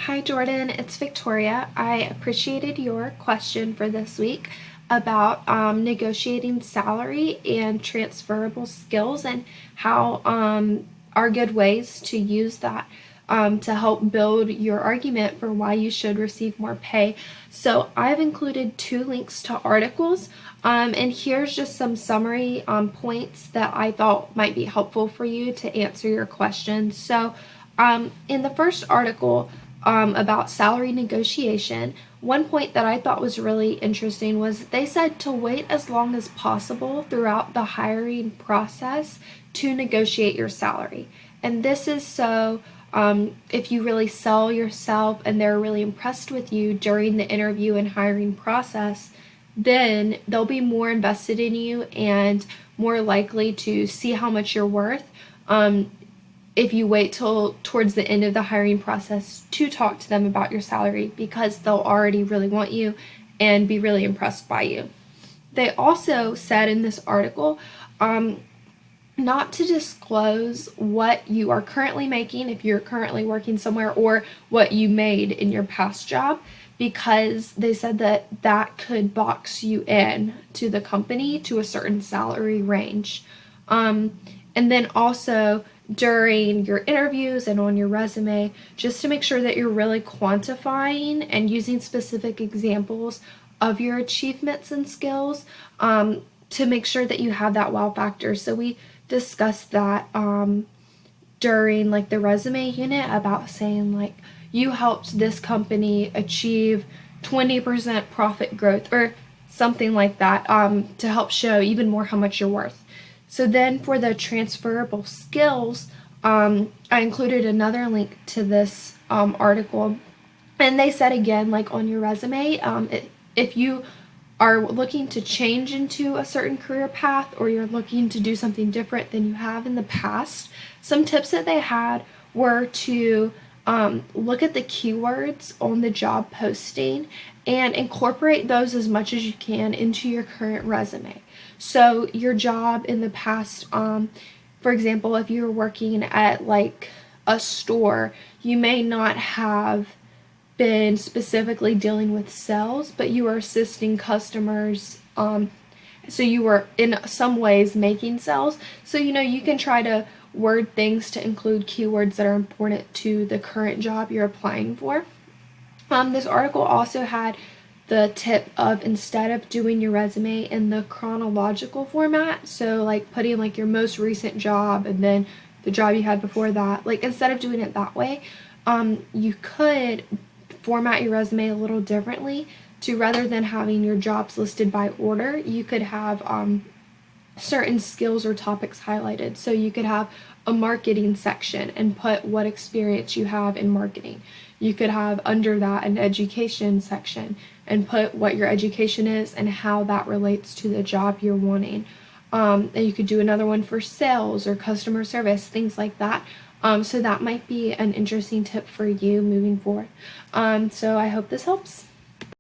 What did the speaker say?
Hi Jordan, it's Victoria. I appreciated your question for this week about negotiating salary and transferable skills and how are good ways to use that to help build your argument for why you should receive more pay. So I've included two links to articles, and here's just some summary points that I thought might be helpful for you to answer your question. So in the first article about salary negotiation, one point that I thought was really interesting was they said to wait as long as possible throughout the hiring process to negotiate your salary. And this is so if you really sell yourself and they're really impressed with you during the interview and hiring process, then they'll be more invested in you and more likely to see how much you're worth. If you wait till towards the end of the hiring process to talk to them about your salary because they'll already really want you and be really impressed by you. They also said in this article not to disclose what you are currently making if you're currently working somewhere or what you made in your past job because they said that that could box you in to the company to a certain salary range. And then also during your interviews and on your resume, just to make sure that you're really quantifying and using specific examples of your achievements and skills to make sure that you have that wow factor. So we discussed that during like the resume unit about saying like you helped this company achieve 20% profit growth or something like that to help show even more how much you're worth. So then for the transferable skills, I included another link to this article. And they said again, like on your resume, if you are looking to change into a certain career path or you're looking to do something different than you have in the past, some tips that they had were to look at the keywords on the job posting and incorporate those as much as you can into your current resume. So your job in the past, for example, if you were working at like a store, you may not have been specifically dealing with sales, but you were assisting customers. So you were in some ways making sales. So, you can try to word things to include keywords that are important to the current job you're applying for. This article also had the tip of instead of doing your resume in the chronological format, so like putting like your most recent job and then the job you had before that, like instead of doing it that way, you could format your resume a little differently to rather than having your jobs listed by order, you could have certain skills or topics highlighted. So you could have a marketing section and put what experience you have in marketing. You could have under that an education section and put what your education is and how that relates to the job you're wanting. And you could do another one for sales or customer service, things like that. So that might be an interesting tip for you moving forward. So I hope this helps.